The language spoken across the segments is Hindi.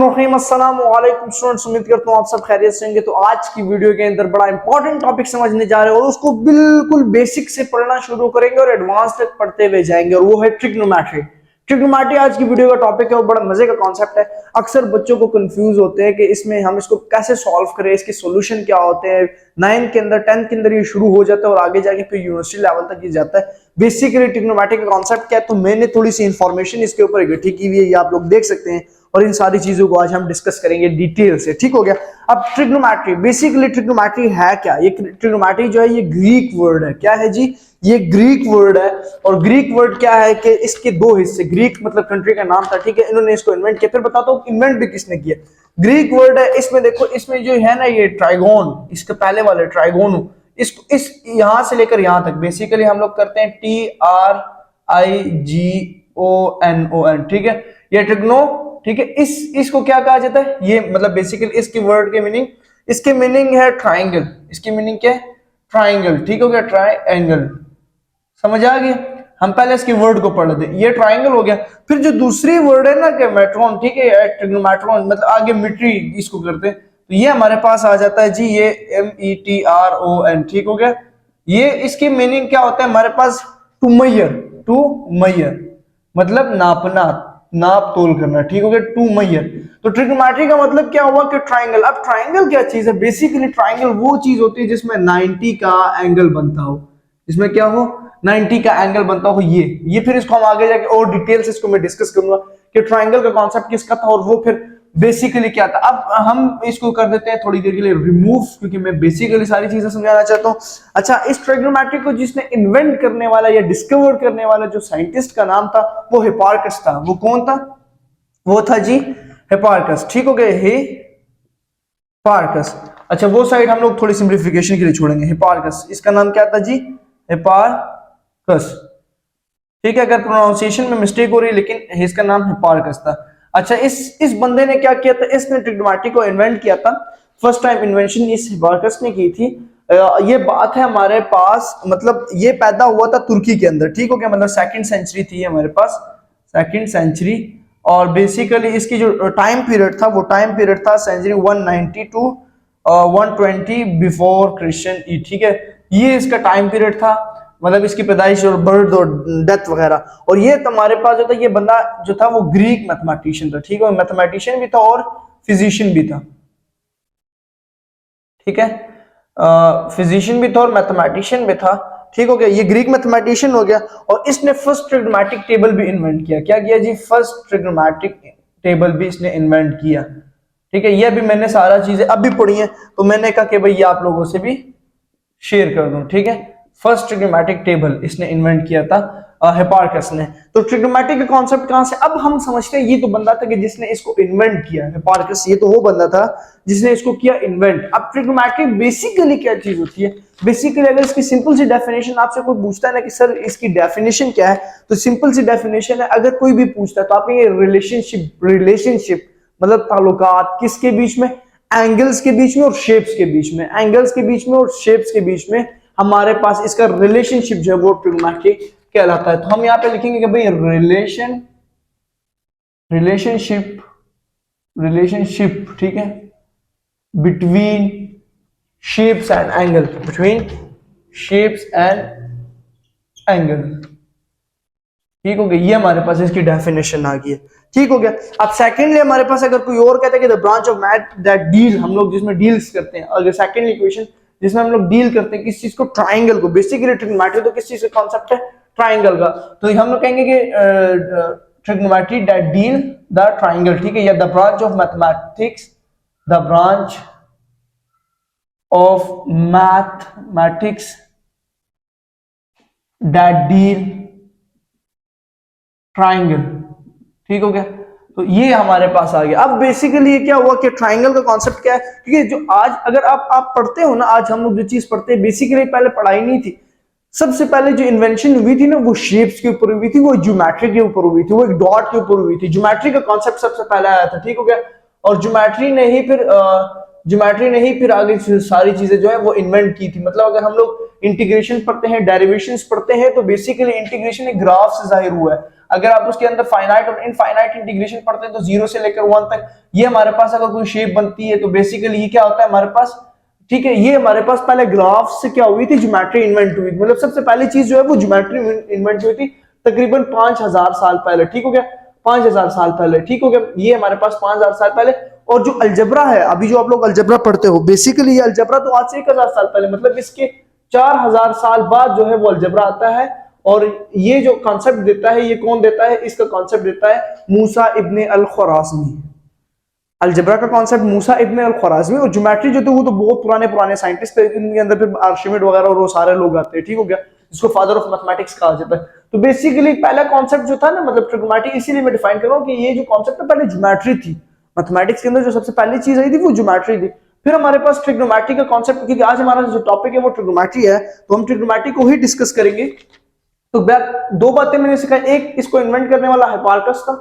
अस्सलामुअलैकुम स्टूडेंट्स, उम्मीद करता हूँ आप सब खैरियत से होंगे। तो आज की वीडियो के अंदर बड़ा इंपॉर्टेंट टॉपिक समझने जा रहे हैं और उसको बिल्कुल बेसिक से पढ़ना शुरू करेंगे और एडवांस तक पढ़ते हुए जाएंगे, और वो है ट्रिग्नोमेट्री। ट्रिग्नोमेट्री आज की वीडियो का टॉपिक है और बड़ा मजे का कॉन्सेप्ट है। अक्सर बच्चों को कंफ्यूज होते हैं कि इसमें हम इसको कैसे सॉल्व करें, इसके सॉल्यूशन क्या होते हैं। 9th के अंदर 10th के अंदर ये शुरू हो जाता है और आगे जाके फिर यूनिवर्सिटी लेवल तक ये जाता है। बेसिकली ट्रिग्नोमेट्री का कॉन्सेप्ट क्या है, तो मैंने थोड़ी सी इंफॉर्मेशन इसके ऊपर इकट्ठी की हुई है, ये आप लोग देख सकते हैं, और इन सारी चीजों को आज हम डिस्कस करेंगे डिटेल से। ठीक हो गया। अब ट्रिग्नोमेट्री, बेसिकली ट्रिग्नोमेट्री है क्या? ये ट्रिग्नोमेट्री जो है ये ग्रीक वर्ड है। क्या है जी? ये ग्रीक वर्ड है। और ग्रीक वर्ड क्या है कि इसके दो हिस्से, ग्रीक मतलब कंट्री का नाम था, ठीक है, इन्होंने इसको इन्वेंट किया। फिर बताता हूँ इन्वेंट भी किसने किया। ग्रीक वर्ड है, इसमें देखो, इसमें जो है ना ये ट्राइगोन, इसके पहले वाले ट्राइगोन, इसको इस यहां से लेकर यहां तक बेसिकली हम लोग करते हैं TRIGONON, ठीक है, ये ट्रिग्नो, ठीक है। इसको क्या कहा जाता है? ये मतलब बेसिकली इसकी वर्ड के मीनिंग, इसकी मीनिंग है ट्राइंगल। इसकी मीनिंग क्या है? ट्राइंगल। ठीक हो गया, ट्राइंगल। समझ आ गया? हम पहले इसके वर्ड को पढ़ लेते, ये ट्राइंगल हो गया। फिर जो दूसरी वर्ड है ना कि मेट्रॉन, ठीक है, ट्रिग्नोमेट्रॉन मतलब आगे मिट्री इसको करते हैं, तो ये हमारे पास आ जाता है जी, ये METRON, ठीक हो गया। ये इसकी मीनिंग क्या होता है हमारे पास? टू मैयर मतलब नापना, नाप तोल करना, ठीक हो गया, टू मैयर। तो ट्रिग्नोमेट्री का मतलब क्या हुआ कि ट्राइंगल। अब ट्राइंगल क्या चीज है? बेसिकली ट्राइंगल वो चीज होती है जिसमें 90 का एंगल बनता हो। इसमें क्या हो? 90 का एंगल बनता हो। ये फिर इसको हम आगे जाके और डिटेल से इसको मैं डिस्कस करूंगा कि ट्राइंगल का कॉन्सेप्ट किसका था और वो फिर बेसिकली क्या था। अब हम इसको कर देते हैं थोड़ी देर के लिए रिमूव, क्योंकि मैं बेसिकली सारी चीजें समझाना चाहता हूं। अच्छा, इस ट्रिग्नोमेट्री को जिसने इन्वेंट करने वाला या डिस्कवर करने वाला जो साइंटिस्ट का नाम था वो हिप्पार्कस था। वो कौन था? वो था जी हिप्पार्कस। ठीक हो गए, हिप्पार्कस। अच्छा, वो साइड हम लोग थोड़ी सिंप्लीफिकेशन के लिए छोड़ेंगे। हिप्पार्कस, इसका नाम क्या था जी? हिप्पार्कस। ठीक है, अगर प्रोनाउंसिएशन में मिस्टेक हो रही है, लेकिन इसका नाम हिप्पार्कस था। अच्छा, इस बंदे ने क्या किया था? इसने ट्रिग्नोमेट्री को इन्वेंट किया था। फर्स्ट टाइम इन्वेंशन इस हिप्पार्कस ने की थी। ये बात है हमारे पास, मतलब ये पैदा हुआ था तुर्की के अंदर। ठीक हो गया, मतलब 2nd सेंचुरी थी हमारे पास, 2nd सेंचुरी। और बेसिकली इसकी जो टाइम पीरियड था वो टाइम पीरियड था सेंचुरी 190 टू 120 बिफोर क्रिश्चियन ई। ठीक है, ये इसका टाइम पीरियड था, मतलब इसकी पैदाइश और बर्थ और डेथ वगैरह। और ये तुम्हारे पास जो था, ये बंदा जो था वो ग्रीक मैथमेटिशियन था। ठीक है, मैथमेटिशियन भी था और फिजिशियन भी था। ठीक है, फिजिशियन भी था और मैथमेटिशियन भी था। ठीक हो गया, ये ग्रीक मैथमेटिशियन हो गया। और इसने फर्स्ट ट्रिग्नोमेट्रिक टेबल भी इन्वेंट किया। क्या किया जी? फर्स्ट ट्रिग्नोमेट्रिक टेबल भी इसने इन्वेंट किया। ठीक है, ये भी मैंने सारा चीजें अभी पढ़ी हैं, तो मैंने कहा कि भाई ये आप लोगों से भी शेयर कर दूं। ठीक है, फर्स्ट ट्रिग्नोमेट्रिक टेबल इसने इन्वेंट किया था हिप्पार्कस ने। तो ट्रिग्नोमेट्री का कॉन्सेप्ट कहां से? अब हम समझते हैं ये तो बंदा था कि जिसने इसको इन्वेंट किया, हिप्पार्कस, ये तो वो बंदा था जिसने इसको किया इन्वेंट। अब ट्रिग्नोमेट्री बेसिकली क्या चीज होती है? बेसिकली अगर इसकी सिंपल सी डेफिनेशन आपसे कोई पूछता है ना कि सर इसकी डेफिनेशन क्या है, तो सिंपल सी डेफिनेशन है, अगर कोई भी पूछता है तो आप ये रिलेशनशिप मतलब ताल्लुकात किसके बीच में? एंगल्स के बीच में और शेप्स के बीच में। एंगल्स के बीच में और शेप्स के बीच में हमारे पास इसका रिलेशनशिप जो है वो ट्रिग्नोमेट्री कहलाता है। तो हम यहां पे लिखेंगे कि भाई रिलेशनशिप, ठीक है, between shapes and angle, between shapes and angle. ठीक हो गया, ये हमारे पास इसकी डेफिनेशन आ गई है। ठीक हो गया। अब सेकेंडली हमारे पास अगर कोई और कहता है कि the branch of math that deal, हम लोग जिसमें डील्स करते हैं, अगर सेकेंड इक्वेशन जिसमें हम लोग डील करते हैं किस चीज को? ट्राइंगल को। बेसिकली ट्रिग्नोमेट्री तो किस चीज का कॉन्सेप्ट है? ट्राइंगल का। तो हम लोग कहेंगे कि trigonometry that deal the triangle, ठीक है, या the branch of mathematics, the branch of mathematics that deal triangle. ठीक हो गया, तो ये हमारे पास आ गया। अब बेसिकली ये क्या हुआ कि ट्राइंगल का कॉन्सेप्ट क्या है? क्योंकि जो आज अगर आप पढ़ते हो ना, आज हम लोग जो चीज पढ़ते हैं बेसिकली पहले पढ़ाई नहीं थी। सबसे पहले जो इन्वेंशन हुई थी ना वो शेप्स के ऊपर हुई थी, वो ज्योमेट्री के ऊपर हुई थी, वो एक डॉट के ऊपर हुई थी। ज्योमेट्री का कॉन्सेप्ट सबसे पहले आया था। ठीक हो गया, और ज्योमेट्री ने ही फिर आगे सारी चीजें जो है वो इन्वेंट की थी। मतलब अगर हम लोग इंटीग्रेशन पढ़ते हैं, डेरिवेशंस पढ़ते हैं, तो बेसिकली इंटीग्रेशन एक ग्राफ से जाहिर हुआ है। अगर आप उसके अंदर फाइनाइट और इनफाइनाइट इंटीग्रेशन पढ़ते हैं तो 0 से लेकर 1 तक ये हमारे पास अगर कोई शेप बनती है तो बेसिकली ये क्या होता है हमारे पास, ठीक है, ये हमारे पास पहले ग्राफ से क्या हुई थी, ज्योमेट्री इन्वेंट हुई, मतलब सबसे पहली चीज जो है वो ज्योमेट्री इन्वेंट हुई थी तकरीबन 5000 साल पहले, ठीक हो गया, 5000 साल पहले, ठीक हो गया, ये हमारे पास 5000 साल पहले। और जो अलजबरा है, अभी जो आप लोग अलजबरा पढ़ते हो, बेसिकली ये अलजबरा तो आज से 1000 साल पहले, मतलब इसके 4000 साल बाद जो है वो अलजबरा आता है। और ये जो कॉन्सेप्ट देता है, ये कौन देता है, इसका कॉन्सेप्ट देता है मूसा इब्ने अल ख्वाराज़मी। अलजबरा का कॉन्सेप्ट मूसा इब्ने अल ख्वाराज़मी। और ज्योमेट्री जो थे वो तो बहुत पुराने पुराने साइंटिस्ट थे, इनके अंदर फिर आर्किमिड वगैरह और वो सारे लोग आते हैं, ठीक हो गया, जिसको फादर ऑफ मैथमेटिक्स कहा जाता है। तो बेसिकली पहला कॉन्सेप्ट जो था ना, मतलब ट्रिग्नोमेट्री, इसीलिए मैं डिफाइन कर रहा हूं कि ये जो कॉन्सेप्ट है पहले ज्योमेट्री थी, मैथमेटिक्स के अंदर जो सबसे पहली चीज आई थी वो ज्योमेट्री थी। फिर हमारे पास ट्रिग्नोमेट्री का कॉन्सेप्ट, क्योंकि आज हमारा जो टॉपिक है वो ट्रिग्नोमेट्री है, तो हम ट्रिग्नोमेट्री को ही डिस्कस करेंगे। तो दो बातें मैंने सिखाई, एक इसको इन्वेंट करने वाला हिप्पारकस था,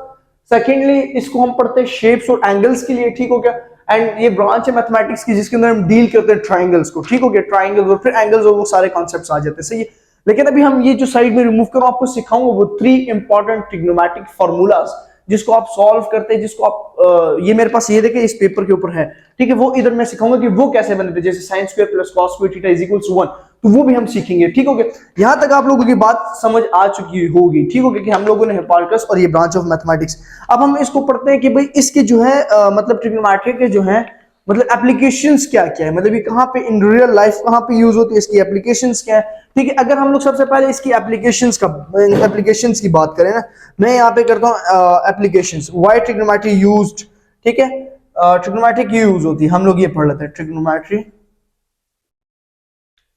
सेकेंडली इसको हम पढ़ते हैं शेप्स और एंगल्स के लिए, ठीक हो गया, एंड ये ब्रांच है मैथमेटिक्स की जिसके अंदर हम डील करते हैं ट्राइंगल्स को, ठीक हो गया, ट्राइंगल्स और फिर एंगल्स और वो सारे कॉन्सेप्ट्स आ जाते हैं, सही है। लेकिन अभी हम ये जो साइड में रिमूव करो आपको सिखाऊंगा वो 3 इंपॉर्टेंट ट्रिग्नोमेट्रिक फार्मूलाज जिसको आप सॉल्व करते हैं, जिसको आप ये मेरे पास ये देखे इस पेपर के ऊपर है, ठीक है, वो इधर मैं सिखाऊंगा कि वो कैसे बनते, जैसे sin square plus cos square theta is equal to 1, तो वो भी हम सीखेंगे, ठीक हो गया। यहां तक आप लोगों की बात समझ आ चुकी होगी, ठीक हो गया, कि हम लोगों ने हिप्पारकस और ये ब्रांच ऑफ मैथमेटिक्स। अब हम इसको पढ़ते हैं कि भाई इसके जो है मतलब ट्रिग्नोमेट्री के जो है मतलब एप्लीकेशंस क्या क्या है, मतलब ये कहां पे इन रियल लाइफ कहां पे यूज होती है, इसकी एप्लीकेशंस क्या है, ठीक है। अगर हम लोग सबसे पहले इसकी एप्लीकेशंस की बात करें ना, मैं यहाँ पे करता हूँ एप्लीकेशंस, व्हाई ट्रिग्नोमेट्री यूज्ड, ठीक है, ट्रिग्नोमेट्री की यूज होती है, हम लोग ये पढ़ लेते हैं ट्रिग्नोमेट्री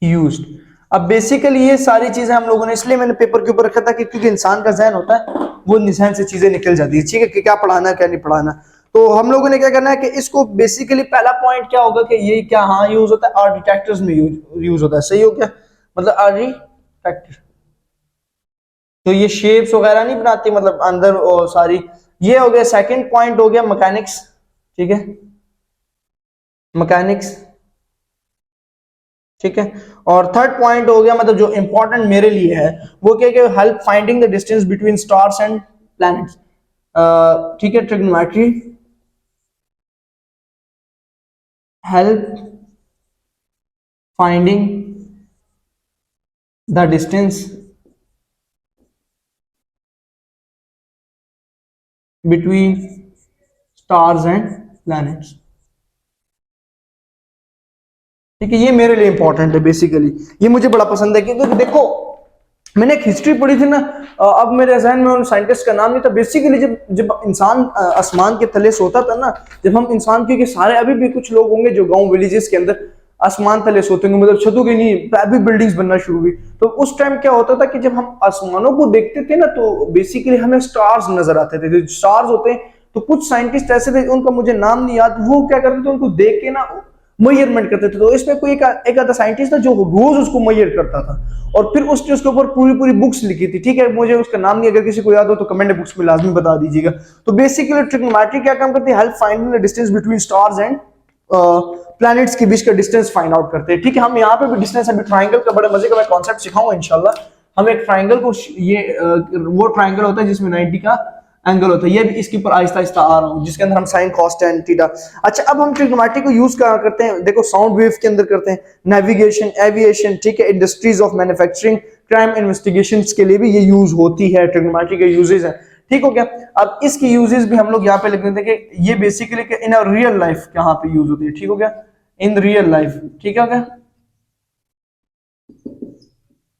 यूज्ड। अब बेसिकली ये सारी चीजें हम लोगों ने, इसलिए मैंने पेपर के ऊपर रखा था कि क्योंकि इंसान का जहन होता है वो जहन से चीजें निकल जाती है, ठीक है, कि क्या पढ़ाना है क्या नहीं पढ़ाना। तो हम लोगों ने क्या करना है कि इसको बेसिकली पहला पॉइंट क्या होगा कि ये क्या हाँ यूज होता है, आर्ट डिटेक्टर्स में यूज होता है, सही हो गया, मतलब आर्ट डिटेक्टर तो ये शेप्स वगैरह नहीं बनाती, मतलब अंदर सारी, ये हो गया। सेकंड पॉइंट हो गया मैकेनिक्स, ठीक है, मैकेनिक्स, ठीक है। और थर्ड पॉइंट हो गया, मतलब जो इंपॉर्टेंट मेरे लिए है वो क्या है, help finding the distance between stars and planets, ठीक है, trigonometry help finding the distance between stars and planets, ठीक है, ये मेरे लिए इंपॉर्टेंट है बेसिकली, ये मुझे बड़ा पसंद है, क्योंकि देखो मैंने एक हिस्ट्री पढ़ी थी ना, अब मेरे जहन में उन साइंटिस्ट का नाम नहीं था। बेसिकली जब जब इंसान आसमान के तले सोता था ना, जब हम इंसान, क्योंकि सारे अभी भी कुछ लोग होंगे जो गांव विलेजेस के अंदर आसमान तले सोते होंगे, मतलब छतों के नहीं, अभी बिल्डिंग्स बनना शुरू हुई, तो उस टाइम क्या होता था कि जब हम आसमानों को देखते थे ना तो बेसिकली हमें स्टार्स नजर आते थे, जो स्टार्स होते हैं, तो कुछ साइंटिस्ट ऐसे थे, उनका मुझे नाम नहीं याद, वो क्या करते थे उनको देख के ना मेजरमेंट करते थे। तो इसमें कोई एक आधा साइंटिस्ट था जो रोज उसको मेजर करता था और फिर उसने उसके ऊपर पूरी पूरी बुक्स लिखी थी, ठीक है, मुझे उसका नाम नहीं, अगर किसी को याद हो तो कमेंट बुक्स में लाजमी बता दीजिएगा। तो बेसिकली ट्रिग्नोमेट्री क्या काम करती है, help finding the distance between stars and planets के बीच का डिस्टेंस फाइंड आउट करते हैं, ठीक है। हम यहाँ पे भी डिस्टेंस, अभी ट्राइंगल का बड़े मजे का मैं कॉन्सेप्ट सिखाऊंगा इंशाल्लाह। हम एक ट्राइंगल को, ये वो ट्राइंगल होता है जिसमें 90 का एंगल होता है, ये भी इसके ऊपर आहिस्ता आहिस्ता आ रहा हूँ, जिसके अंदर हम साइन कॉस टेन थीटा। अच्छा, अब हम ट्रिग्नोमेट्री को यूज कहाँ करते हैं, देखो साउंड वेव के अंदर करते हैं, नेविगेशन, एविएशन, ठीक है, industries of manufacturing, crime investigations के लिए भी ये यूज होती है, ट्रिग्नोमेट्री के यूजेस है, ठीक हो गया। अब इसकी यूजेस भी हम लोग यहाँ पे लिख देते हैं कि ये बेसिकली इन रियल लाइफ कहाँ पे यूज होती है, ठीक हो गया, इन रियल लाइफ, ठीक हो गया।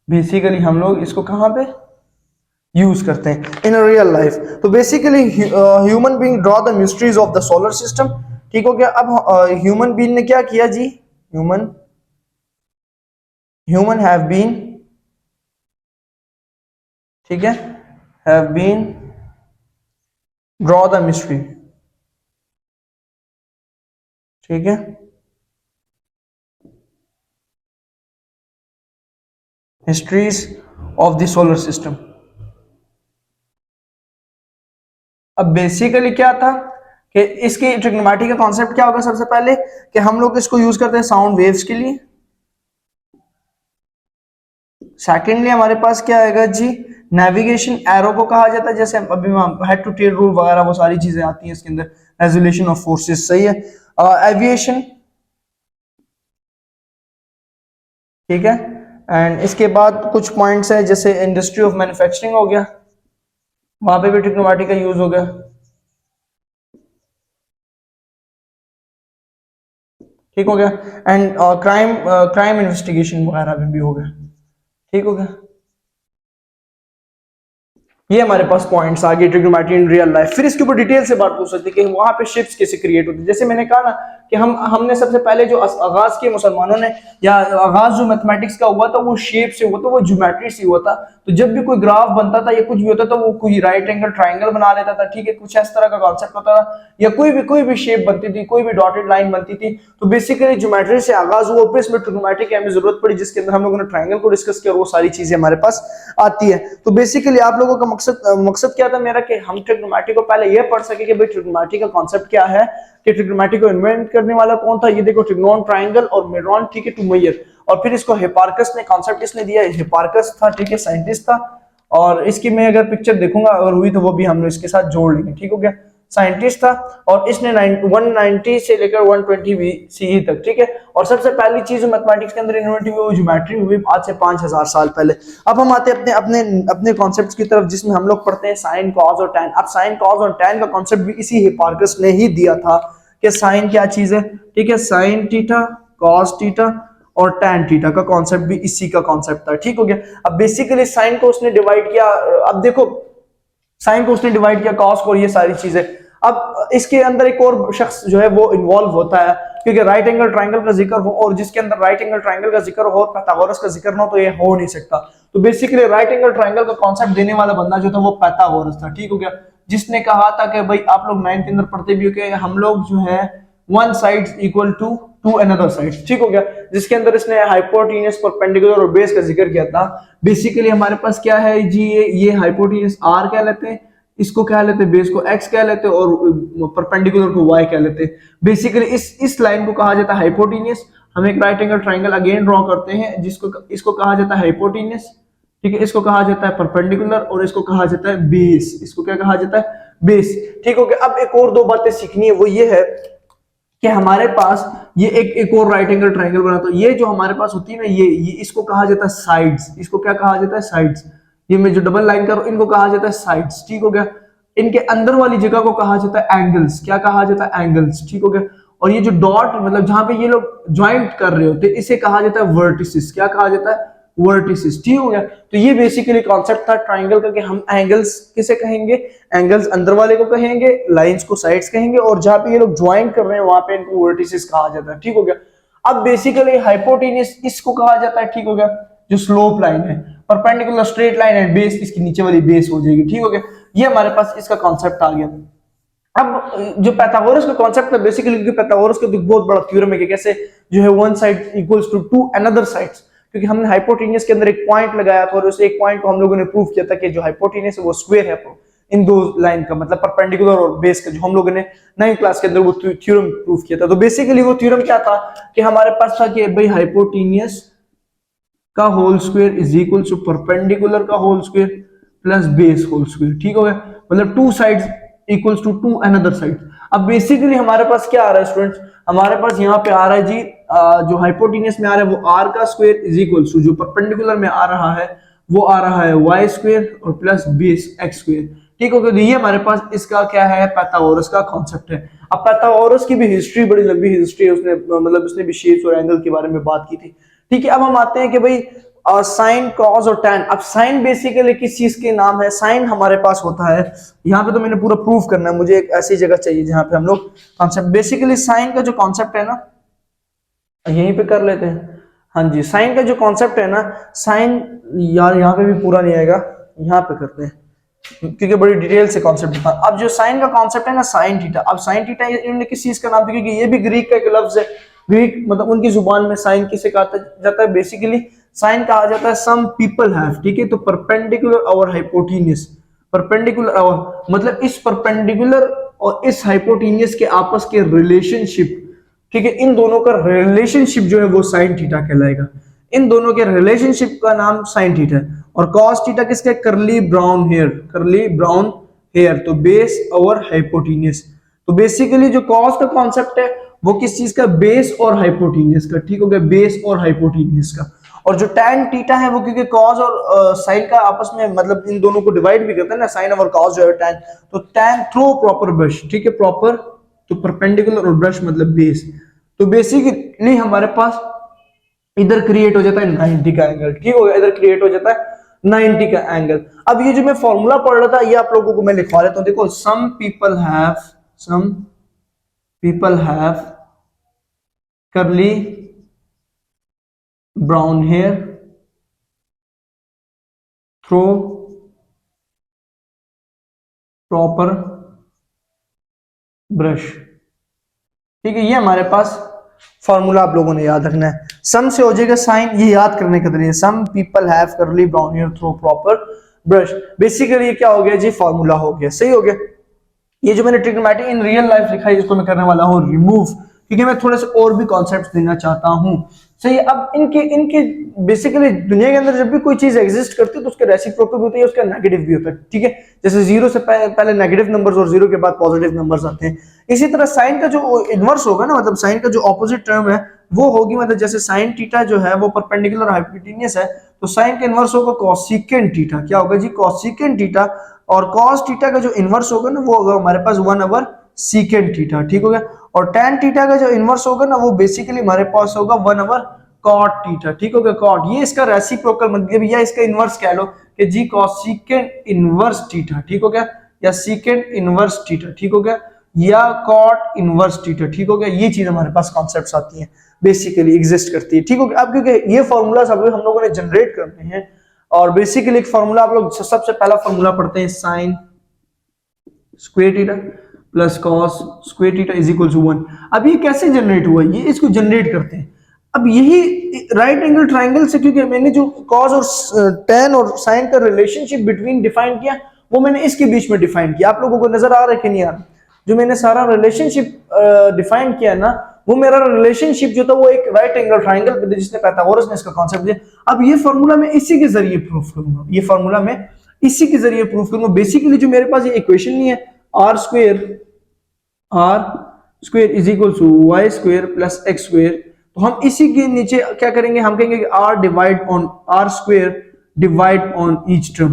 बेसिकली हम लोग इसको कहाँ पे यूज करते हैं, इन रियल लाइफ। तो basically human being draw the mysteries of the solar system, ठीक हो गया। अब ह्यूमन बीइंग ने क्या किया जी, ह्यूमन हैव बीन, ठीक है, have been draw the mystery, ठीक है, histories of the solar system. अब बेसिकली क्या था कि इसकी ट्रिग्नोमेट्री का कॉन्सेप्ट क्या होगा, सबसे पहले कि हम लोग इसको यूज करते हैं साउंड वेव्स के लिए, सेकेंडली हमारे पास क्या आएगा जी, नेविगेशन एरो को कहा जाता है, जैसे अभी हेड टू टेल रूल वगैरह वो सारी चीजें आती हैं इसके अंदर, रेजोल्यूशन ऑफ फोर्सेस, सही है। एविएशन, ठीक है। एंड इसके बाद कुछ पॉइंट्स है जैसे इंडस्ट्री ऑफ मैन्युफैक्चरिंग हो गया, वहां पे भी ट्रिग्नोमेट्री का यूज हो गया, ठीक हो गया। एंड क्राइम इन्वेस्टिगेशन वगैरह में भी हो गया, ठीक हो गया। ये हमारे पास पॉइंट्स आ गए ट्रिग्नोमेट्री इन रियल लाइफ। फिर इसके ऊपर डिटेल से बात पूछ सकते हैं कि वहां पे शिप्स कैसे क्रिएट होती है। जैसे मैंने कहा ना कि हमने सबसे पहले जो आगाज किया मुसलमानों ने, या आगाज जो मैथमेटिक्स का हुआ था वो शेप से हुआ था, वो ज्योमेट्री से हुआ था। तो जब भी कोई ग्राफ बनता था या कुछ भी होता था वो कोई राइट एंगल ट्राइंगल बना लेता था, ठीक है, कुछ इस तरह का कॉन्सेप्ट होता था। या कोई भी शेप बनती थी, कोई भी डॉटेड लाइन बनती थी, तो बेसिकली ज्योमेट्री से आगाज हुआ, फिर इसमें ट्रिग्नोमेट्री की हमें जरूरत पड़ी जिसके अंदर हम लोगों ने ट्राइंगल को डिस्कस किया, वो सारी चीजें हमारे पास आती है। तो बेसिकली आप लोगों का मकसद क्या था मेरा कि हम ट्रिग्नोमेट्री को पहले ये पढ़ सके कि भाई ट्रिग्नोमेट्री का कॉन्सेप्ट क्या है, कि ट्रिग्नोमेट्री को इन्वेंट करने वाला कौन था। ये देखो ट्रिग्नोन, ट्राइंगल और मेडरॉन, ठीक है, टू मेजर। और फिर इसको हिपार्कस ने कॉन्सेप्ट इसने दिया, हिपार्कस था, ठीक है, साइंटिस्ट था। और इसकी मैं अगर पिक्चर देखूंगा अगर हुई तो वो भी हम इसके साथ जोड़ लेंगे, ठीक हो गया। साइंटिस्ट था और इसने 190 से लेकर 120 BCE तक, ठीक है। और सबसे पहली चीज मैथमेटिक्स के अंदर इन्वेंट हुई वो ज्योमेट्री हुई आज से 5000 साल पहले। अब हम आते हैं अपने अपने अपने कॉन्सेप्ट्स की तरफ, जिसमें हम लोग पढ़ते हैं साइन, कॉस और टैन। अब साइन, कॉस और टैन का कॉन्सेप्ट भी इसी हिपार्कस ने ही दिया था कि साइन क्या चीज है, ठीक है, साइन थीटा, कॉस थीटा और टैन थीटा का कॉन्सेप्ट भी इसी का कॉन्सेप्ट था, ठीक हो गया। अब बेसिकली साइन को उसने डिवाइड किया, अब देखो साइन को उसने डिवाइड किया, कॉस को, ये सारी चीजें। अब इसके अंदर एक और शख्स जो है वो इन्वॉल्व होता है, क्योंकि राइट एंगल ट्राइंगल का जिक्र हो, और जिसके अंदर राइट एंगल ट्राइंगल का जिक्र हो और पाइथागोरस का जिक्र ना हो तो ये हो नहीं सकता। तो बेसिकली राइट एंगल ट्राइंगल का कॉन्सेप्ट देने वाला बंदा जो था वो पाइथागोरस था, ठीक हो गया। जिसने कहा था कि भाई आप लोग 9th के अंदर पढ़ते भी हो कि हम लोग जो है one side equal to another side, ठीक हो गया। जिसके अंदर इसने हाइपोटेन्यूस, परपेंडिकुलर और बेस का जिक्र किया था। बेसिकली हमारे पास क्या है जी, ये हाइपोटेन्यूस आर कह लेते हैं, इसको क्या लेते हैं, बेस को x कह लेते हैं और परपेंडिकुलर को y कह लेते हैं। बेसिकली इस लाइन को कहा जाता है हाइपोटेन्यूस। हम एक right angle triangle again draw करते हैं जिसको इसको कहा जाता है हाइपोटेन्यूस, ठीक है, इसको कहा जाता है परपेंडिकुलर और इसको कहा जाता है बेस। इसको क्या कहा जाता है, बेस, ठीक हो गया। अब एक और दो बातें सीखनी है, वो ये है कि हमारे पास ये एक और राइट एंगल ट्राइंगल बना, तो ये जो हमारे पास होती है ना, ये इसको कहा जाता है साइड्स। इसको क्या कहा जाता है, साइड्स। ये मैं जो डबल लाइन कर रहा हूं इनको कहा जाता है साइड्स, ठीक हो गया। इनके अंदर वाली जगह को कहा जाता है एंगल्स। क्या कहा जाता है, एंगल्स, ठीक हो गया। और ये जो डॉट मतलब जहां पे ये लोग ज्वाइंट कर रहे होते हैं इसे कहा जाता है वर्टिसेस। क्या कहा जाता है, वर्टिसेस, ठीक हो गया। तो ये बेसिकली कॉन्सेप्ट था ट्राइंगल का कि हम एंगल्स किसे कहेंगे, एंगल्स अंदर वाले को कहेंगे, लाइंस को साइड्स कहेंगे, और जहां पे ये लोग ज्वाइंट कर रहे हैं वहां पे इनको वर्टिसेस कहा जाता है, ठीक हो गया। अब बेसिकली हाइपोटेन्यूस इसको कहा जाता है, ठीक हो गया, जो स्लोप लाइन है। Perpendicular straight line and base इसकी नीचे वाली बेस हो जाएगी, ठीक हो गया। ये हमारे पास इसका कॉन्सेप्ट आ गया। अब जो पाइथागोरस का कॉन्सेप्ट है बेसिकली, क्योंकि पाइथागोरस का बहुत बड़ा थ्योरम है कि कैसे जो है one side equals to another sides, क्योंकि हमने हाइपोटेन्यूस के अंदर एक पॉइंट लगाया था और उस एक पॉइंट को हम लोगों ने प्रूव किया था कि जो हाइपोटेन्यूस है वो स्क्वायर है इन दो लाइन का, मतलब परपेंडिकुलर और बेस का, जो हम लोगों ने 9th क्लास के अंदर वो थ्योरम प्रूव किया था। तो बेसिकली वो थ्योरम क्या था कि हमारे पास था कि भाई हाइपोटेन्यूस का whole square is equal to perpendicular का whole square plus base whole square, ठीक हो गया। मतलब two sides equals to another side. अब बेसिकली हमारे पास क्या आ रहा है स्टूडेंट्स, हमारे पास यहाँ पे आ रहा है जी जो हाइपोटेन्यूस में आ रहा है वो r का स्क्वायर इज इक्वल टू जो परपेंडिकुलर में आ रहा है वो आ रहा है y स्क्वायर और प्लस बेस x स्क्वायर, ठीक हो गया। तो ये हमारे पास इसका क्या है, पाइथागोरस का कॉन्सेप्ट है। अब पाइथागोरस की भी हिस्ट्री बड़ी लंबी हिस्ट्री है, उसने मतलब उसने भी शेप्स और एंगल के बारे में बात की थी, ठीक है। अब हम आते हैं कि भाई साइन, कॉस और टैन। अब साइन बेसिकली किस चीज के नाम है, साइन हमारे पास होता है, यहाँ पे तो मैंने पूरा प्रूफ करना है, मुझे एक ऐसी जगह चाहिए जहां पे हम लोग कॉन्सेप्ट, बेसिकली साइन का जो कॉन्सेप्ट है ना, यहीं पे कर लेते हैं। हाँ जी, साइन का जो कॉन्सेप्ट है ना, साइन यार यहाँ पे भी पूरा नहीं आएगा, यहाँ पे करते हैं क्योंकि बड़ी डिटेल से कॉन्सेप्ट था। अब जो साइन का कॉन्सेप्ट है ना, साइन थीटा। अब साइन थीटा इन्होंने किस चीज का नाम दिया, क्योंकि ये भी ग्रीक का एक लफ्ज है। ग्रीक मतलब उनकी जुबान में साइन किसे कहा जाता है, बेसिकली साइन कहा जाता है सम पीपल हैव, ठीक है। तो परपेंडिकुलर और हाइपोटेन्यूस, परपेंडिकुलर और मतलब इस परपेंडिकुलर और इस हाइपोटेन्यूस के आपस के रिलेशनशिप, ठीक है, इन दोनों का रिलेशनशिप जो है वो साइन थीटा कहलाएगा। इन दोनों के रिलेशनशिप का नाम साइन थीटा है। और कॉस थीटा किसका? करली ब्राउन हेयर, करली ब्राउन हेयर, तो बेस और हाइपोटेन्यूज। तो बेसिकली जो कॉस का कॉन्सेप्ट है वो किस चीज का? बेस और हाइपोटेन्यूज का, ठीक हो गया, बेस और हाइपोटेन्यूज का। और जो tan थीटा है वो क्योंकि कॉस और साइन का आपस में मतलब इन दोनों को डिवाइड भी करता है ना, साइन और कॉस जो है tan, तो tan थ्रू प्रॉपर ब्रश, ठीक है, प्रॉपर, तो परपेंडिकुलर और ब्रश मतलब बेस। तो बेसिकली हमारे पास इधर क्रिएट हो जाता है 90 का एंगल, ठीक हो गया, इधर क्रिएट हो जाता है 90 का एंगल। अब ये जो मैं फॉर्मूला पढ़ रहा था ये आप लोगों को मैं लिखवा लेता हूं, देखो, some people have curly brown hair through proper brush, ठीक है। ये हमारे पास फॉर्मूला आप लोगों ने याद रखना है। सम से हो जाएगा साइन, ये याद करने का तरीका, some people have curly brown hair through proper brush। Basically ये क्या हो गया जी? फॉर्मूला हो गया, सही हो गया। ये जो मैंने ट्रिग्नोमेट्री इन रियल लाइफ लिखा है इसको मैं करने वाला हूँ रिमूव, क्योंकि मैं थोड़े से और भी कॉन्सेप्ट्स देना चाहता हूँ, सही है। अब इनके बेसिकली दुनिया के अंदर जब भी कोई चीज एग्जिस्ट करती है तो उसके रेसिप्रोकल भी होता है, उसका नेगेटिव भी होता है, ठीक है। जैसे जीरो से पहले नेगेटिव नंबर्स और जीरो के बाद पॉजिटिव नंबर्स आते हैं। इसी तरह साइन का जो इनवर्स होगा ना, मतलब साइन का जो ऑपोजिट टर्म है वो होगी, मतलब जैसे साइन थीटा जो है वो परपेंडिकुलर हाइपोटेन्यूस है, तो साइन का इनवर्स होगा कोसेकेंट थीटा। क्या होगा जी? Cosecant theta. और cos थीटा का जो इनवर्स होगा ना वो होगा हमारे पास 1 सेकेंट थीटा, ठीक हो गया। और tan थीटा का जो इनवर्स होगा ना वो बेसिकली हमारे पास होगा 1 cot थीटा, ठीक हो गया, cot। ये इसका रेसिप्रोकल मतलब या इसका इनवर्स कह लो कि जी कोसेकेंट इनवर्स थीटा, ठीक हो गया, या सेकेंट इनवर्स थीटा, ठीक हो गया, या cot इनवर्स थीटा, ठीक हो गया। ये चीज हमारे पास कॉन्सेप्ट्स आती हैं, बेसिकली एग्जिस्ट करती है, ठीक हो गया। अब क्योंकि ये फॉर्मूला सब हम लोगों ने जनरेट करने हैं, और बेसिकली एक फॉर्मूला आप लोग सबसे पहला फॉर्मूला पढ़ते हैं, sine square theta plus cos square theta is equal to 1। अब ये कैसे जनरेट हुआ? ये इसको जनरेट करते हैं। अब यही राइट एंगल ट्राइंगल से, क्योंकि मैंने जो कॉस और tan और साइन का रिलेशनशिप बिटवीन डिफाइन किया वो मैंने इसके बीच में डिफाइन किया। आप लोगों को नजर आ रहा है कि नहीं आ रहा? जो मैंने सारा रिलेशनशिप डिफाइन किया ना, वो मेरा रिलेशनशिप जो था वो एक राइट एंगल ट्राइंगल पे जिसने पाइथागोरस ने इसका कॉन्सेप्ट दिया। अब ये फार्मूला मैं इसी के जरिए प्रूफ करूंगा, ये फार्मूला मैं इसी के जरिए प्रूफ करूंगा। बेसिकली जो मेरे पास ये इक्वेशन नहीं है, r square is equal to y square plus x square, तो हम इसी के नीचे क्या करेंगे? हम कहेंगे कि r square divide on each term,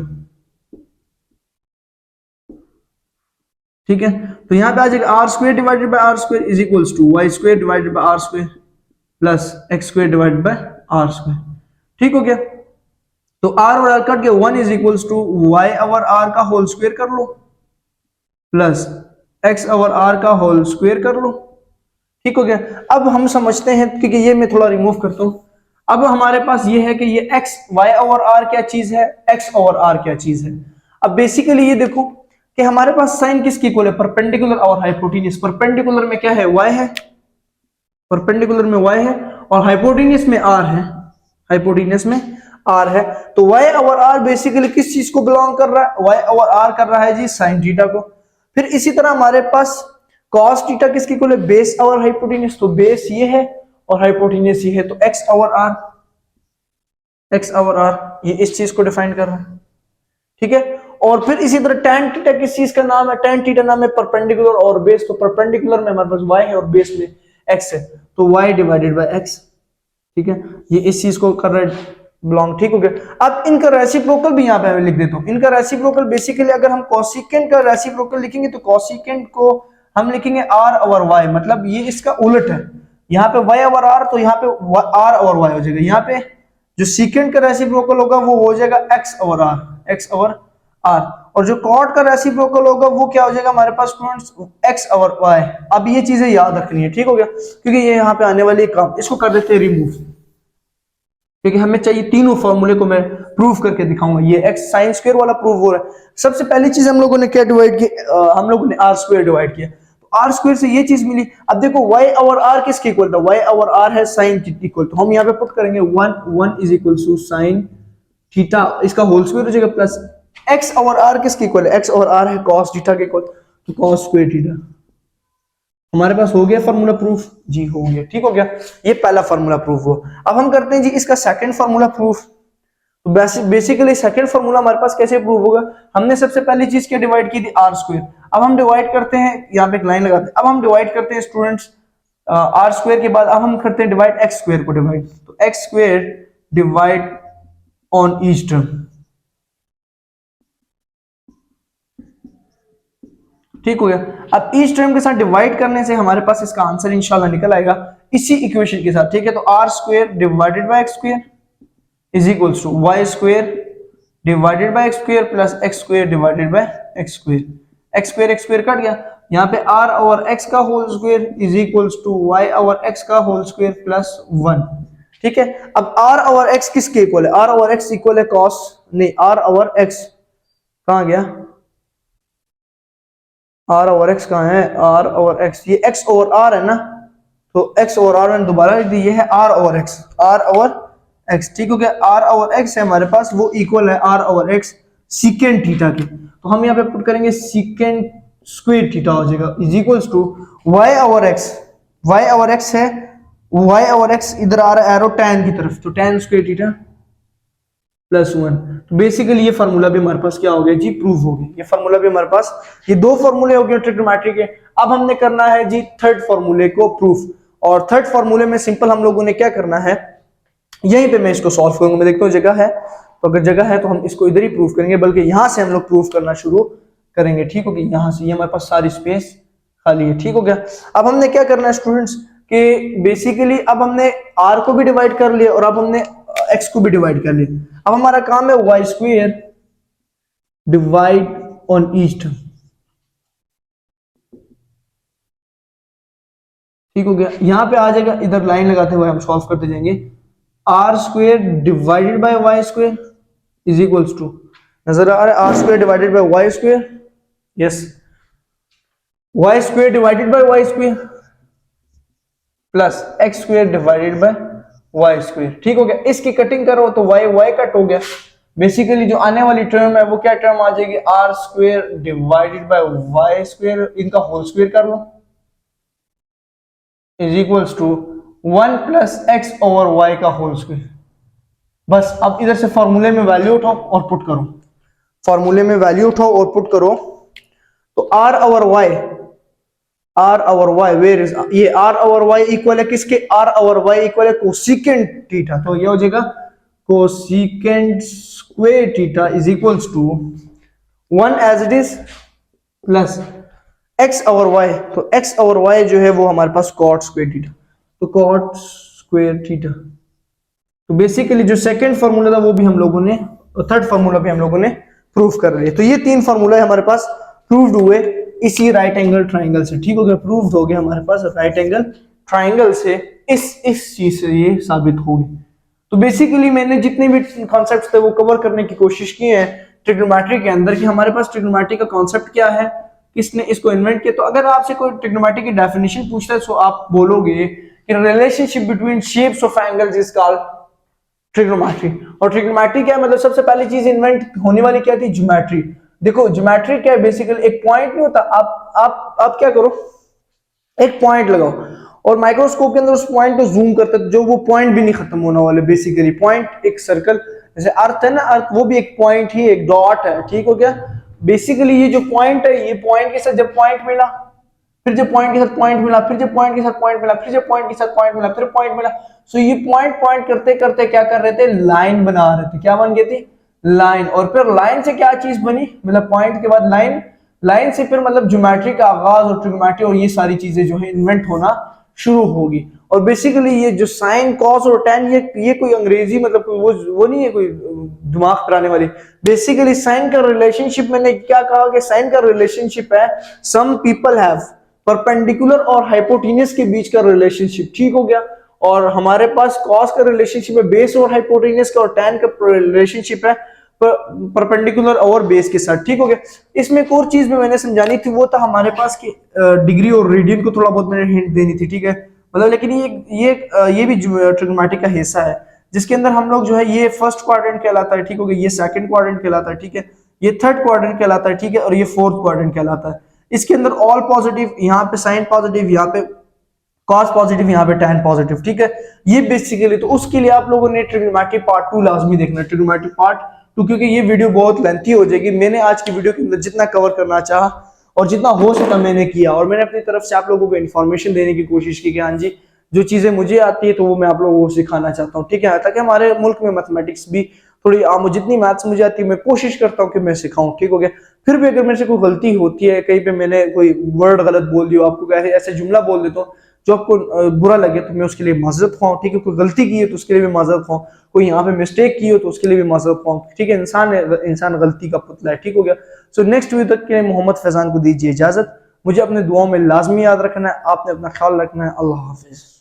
ठीक है। तो यहां पे आ जाएगा r square divided by r square is equals to y square divided by r square plus x square divided by r square, ठीक हो गया। तो आर और आर कट गया, 1 is equals to y over r का होल स्क्वायर कर लो प्लस एक्स ओवर आर का होल स्क्वायर कर लो, ठीक हो गया। अब हम समझते हैं, क्योंकि ये मैं थोड़ा रिमूव करता हूं। अब हमारे पास ये है कि ये एक्स वाई ओवर आर क्या चीज है, एक्स ओवर आर क्या चीज है। अब बेसिकली ये देखो कि हमारे पास साइन किसकी इक्वल है? परपेंडिकुलर और हाइपोटेन्यूस। परपेंडिकुलर में क्या है? y है, परपेंडिकुलर में y है, और हाइपोटेन्यूस में r है, हाइपोटेन्यूस में r है। तो y ओवर r बेसिकली किस चीज को बिलोंग कर रहा है? y ओवर r कर रहा है जी साइन थीटा को। फिर इसी तरह हमारे पास cos थीटा किसकी इक्वल है? बेस ओवर हाइपोटेन्यूस, तो बेस ये है और हाइपोटेन्यूस ये है, तो x ओवर r ये इस चीज को डिफाइन कर रहा है, ठीक है। और फिर इसी तरह tan थीटा किस चीज का नाम है? tan थीटा नाम है परपेंडिकुलर और बेस, तो परपेंडिकुलर में हमारे पास y है और बेस में x है, तो y डिवाइडेड बाय x, ठीक है। ये इस चीज को कर रहा है बिलोंग, ठीक हो गया। अब इनका रेसिप्रोकल भी यहाँ पे मैं लिख देता हूँ। इनका रेसिप्रोकल बेसिकली अगर हम कोसेकेंट का रेसिप्रोकल लिखेंगे तो कोसेकेंट को हम लिखेंगे r ओवर y, मतलब ये इसका उलट है। यहाँ पे y ओवर r, तो यहाँ पे r ओवर y हो जाएगा। यहाँ पे जो सीकेंट का रेसिप्रोकल होगा वो हो जाएगा x ओवर r, और जो कॉट का रेसिप्रोकल होगा वो क्या हो जाएगा हमारे पास स्टूडेंट्स? x over y। अब ये चीजें याद रखनी है, ठीक हो गया, क्योंकि ये यहाँ पे आने वाली काम। इसको कर देते हैं रिमूव, क्योंकि हमें चाहिए तीनों फॉर्मूले को मैं प्रूव करके दिखाऊंगा। ये x साइन स्क्वायर वाला प्रूव हो रहा है। सबसे पहली चीज हम लोगों ने क्या डिवाइड किया? हम लोगों ने r स्क्वायर डिवाइड किया, तो r स्क्वायर से ये चीज मिली। अब देखो y ओवर r किसके इक्वल था? y ओवर r है साइन इक्वल, तो हम यहाँ पे पुट करेंगे 1 is equal to sine theta, इसका होल स्क्वायर हो जाएगा, प्लस x ओवर r किसके इक्वल है? x ओवर r है cos थीटा के इक्वल, तो cos स्क्वायर थीटा, हमारे पास हो गया फार्मूला प्रूफ जी, हो गया, ठीक हो गया, ये पहला फार्मूला प्रूफ हुआ। अब हम करते हैं जी इसका सेकंड फार्मूला प्रूफ। तो बेसिकली सेकंड फार्मूला हमारे पास कैसे प्रूव होगा, हमने सबसे पहली चीज क्या डिवाइड की थी, आर स्क्वायर। अब हम डिवाइड करते हैं, यहाँ पे एक लाइन लगाते हैं, अब हम डिवाइड करते हैं स्टूडेंट्स आर स्क्वायर के बाद अब हम करते हैं डिवाइड एक्स स्क्वायर को डिवाइड, तो x square divide on each term, ठीक हो गया। अब ईच टर्म के साथ डिवाइड करने से हमारे पास इसका आंसर इंशाल्लाह निकल आएगा इसी इक्वेशन के साथ, ठीक है। तो r square divided by x square is equals to y square divided by x square plus x square divided by x square. X square cut गया, यहाँ पे आर ओवर एक्स का whole square is equals to y over x का होल स्क्वायर प्लस 1, ठीक है। अब आर ओवर एक्स किसके इक्वल है, आर ओवर एक्स इक्वल है कॉस, नहीं आर ओवर एक्स कहां गया, आर ओवर एक्स कहां है, आर ओवर एक्स, ये एक्स ओवर आर है ना, तो एक्स ओवर आर मैंने दोबारा लिख दी, ये है r over x, r over x, ठीक हो गया। आर ओवर एक्स है हमारे पास, वो इक्वल है r over x secant theta के, तो हम यहाँ पे पुट करेंगे सीकेंट स्क्वायर थीटा हो जाएगा is equals to y over x, y over x है, वाई ओवर एक्स इधर आ रहा है एरो tan की तरफ, तो tan स्क्वायर थीटा प्लस 1। तो बेसिकली ये फार्मूला भी हमारे पास क्या हो गया जी, प्रूव हो गया। ये फार्मूला भी हमारे पास, ये दो फार्मूले हो गए ट्रिग्नोमेट्री के। अब हमने करना है जी थर्ड फार्मूले को प्रूफ, और थर्ड फार्मूले में सिंपल हम लोगों ने क्या करना है, यहीं पे मैं इसको सॉल्व करूंगा, मैं देखता हूँ जगह है, तो अगर जगह है तो हम इसको इधर ही प्रूफ करेंगे, बल्कि यहां से हम लोग प्रूफ करना शुरू करेंगे, ठीक हो गया। यहां से ये हमारे पास सारी स्पेस खाली है, ठीक हो गया। अब हमने क्या करना है स्टूडेंट्स कि बेसिकली अब हमने आर को भी डिवाइड कर लिया और अब हमने एक्स को भी डिवाइड कर लिया। अब हमारा काम है y square divide on each term, ठीक हो गया। यहां पे आ जाएगा, इधर लाइन लगाते हुए हम सॉल्व करते जाएंगे, r square divided by y square is equals to, नजर आ रहा है r square divided by y square, yes, y square divided by y square plus x square divided by y square, ठीक हो गया। इसकी कटिंग करो तो वाई वाई कट हो गया, बेसिकली जो आने वाली टर्म है वो क्या टर्म आ जाएगी, r square divided by y square, इनका होल स्क्वायर कर लो is equals to 1 plus x over y का होल स्क्वायर। बस अब इधर से फॉर्मूले में वैल्यू उठाओ और पुट करो, फॉर्मूले में वैल्यू उठाओ और पुट करो, तो r over y, r over y where is, ये आर ओवर वाई इक्वल है किसके, आर ओवर वाई इक्वल है कोसिकेंट थीटा, तो ये हो जाएगा cosecant square theta is equals to 1 as it is plus x over y, तो एक्स ओवर वाई जो है वो हमारे पास कॉट स्क्वायर थीटा, तो कॉट स्क्वायर थीटा। तो बेसिकली जो सेकंड फार्मूला था वो भी हम लोगों ने, थर्ड फार्मूला भी हम लोगों ने प्रूफ कर लिया। तो ये तीन फार्मूला हमारे पास प्रूव्ड हुए इसी राइट एंगल ट्राइंगल से, ठीक हो गया, प्रूव्ड हो गया हमारे पास राइट एंगल ट्राइंगल से, इस चीज से ये साबित हो गई। तो बेसिकली मैंने जितने भी कॉन्सेप्ट्स थे वो कवर करने की कोशिश की है ट्रिग्नोमेट्री के अंदर, कि हमारे पास ट्रिग्नोमेट्री का कॉन्सेप्ट क्या है, किसने इसको इन्वेंट किया। तो अगर आपसे कोई ट्रिग्नोमेट्री की डेफिनेशन पूछता है तो आप बोलोगे कि relationship between shapes of angles is called trigonometry. और ट्रिग्नोमेट्री क्या है, मतलब सबसे पहली चीज इन्वेंट होने वाली क्या थी, ज्योमेट्री। देखो ज्योमेट्री क्या है, बेसिकली एक पॉइंट नहीं होता, आप क्या करो, एक पॉइंट लगाओ और माइक्रोस्कोप के अंदर उस पॉइंट को जूम करते हैं, जो वो पॉइंट भी नहीं खत्म होने वाले। बेसिकली पॉइंट एक सर्कल, जैसे अर्थ है ना, अर्थ वो भी एक पॉइंट ही, एक डॉट है, ठीक हो गया। बेसिकली ये जो पॉइंट है, ये पॉइंट के साथ जब पॉइंट मिला, फिर जब पॉइंट के साथ पॉइंट मिला, फिर जब पॉइंट के साथ पॉइंट मिला, फिर जब पॉइंट के साथ पॉइंट मिला, फिर पॉइंट मिला, सो ये पॉइंट पॉइंट करते करते क्या कर रहे थे, लाइन बना रहे थे। क्या बन गई थी, लाइन। और फिर लाइन से क्या चीज बनी, मतलब पॉइंट के बाद लाइन, लाइन से फिर मतलब ज्योमेट्री का आगाज और ट्रिग्नोमेट्री और ये सारी चीजें जो है इन्वेंट होना शुरू होगी। और बेसिकली ये जो साइन कॉस और टेन, ये कोई अंग्रेजी मतलब वो नहीं है कोई दिमाग कराने वाली। बेसिकली साइन का रिलेशनशिप, मैंने क्या कहा कि साइन का रिलेशनशिप है सम पीपल हैव परपेंडिकुलर और हाइपोटेन्यूस के बीच का रिलेशनशिप, ठीक हो गया। और हमारे पास कॉस का रिलेशनशिप है बेस और हाइपोटेन्यूस का, और टेन का रिलेशनशिप है परपेंडिकुलर और बेस के साथ, ठीक हो गया। इसमें एक और चीज भी मैंने समझानी थी, वो था हमारे पास की डिग्री और रेडियन को थोड़ा बहुत मैंने हिंट देनी थी, ठीक है। मतलब लेकिन ये भी ट्रिग्नोमेट्री का हिस्सा है, जिसके अंदर हम लोग जो है, ये फर्स्ट क्वाड्रेंट कहलाता है, ठीक हो गया, ये सेकंड क्वाड्रेंट कहलाता है, ठीक है, ये थर्ड क्वाड्रेंट कहलाता है, ठीक है, और ये फोर्थ क्वाड्रेंट कहलाता है। इसके अंदर ऑल पॉजिटिव, यहाँ पे साइन पॉजिटिव, यहाँ पे कॉस पॉजिटिव, यहाँ पे tan पॉजिटिव, ठीक है। ये बेसिकली, तो उसके लिए आप लोगों ने ट्रिग्नोमेट्री पार्ट 2 लाजमी देखना है, ट्रिग्नोमेट्री पार्ट 2, क्योंकि ये वीडियो बहुत लेंथी हो जाएगी। मैंने आज की वीडियो के अंदर जितना कवर करना चाहा और जितना हो सका मैंने किया, और मैंने अपनी तरफ से आप लोगों को इन्फॉर्मेशन देने की कोशिश की कि हाँ जी जो चीजें मुझे आती है तो वो मैं आप लोगों को सिखाना चाहता हूँ, ठीक है, ताकि हमारे मुल्क में मैथमेटिक्स भी थोड़ी आम, जितनी मैथ्स मुझे आती है मैं कोशिश करता हूँ कि मैं सिखाऊं, ठीक हो गया। फिर भी अगर मेरे से कोई गलती होती है, कहीं पे मैंने कोई वर्ड गलत बोल दिया, आपको ऐसे ऐसे जुमला बोल देता हूँ जो आपको बुरा लगे, तो मैं उसके लिए माजरत खाऊं, ठीक है। कोई गलती की है तो उसके लिए भी माजरत खाऊं, कोई यहाँ पे मिस्टेक की हो तो उसके लिए भी माजरत खाऊं, ठीक है। इंसान गलती का पुतला है, ठीक हो गया। सो नेक्स्ट वीडियो तक के लिए मोहम्मद फैजान को दीजिए इजाजत। मुझे अपने दुआओं में लाजमी याद रखना है, आपने अपना ख्याल रखना है। अल्लाह हाफिज।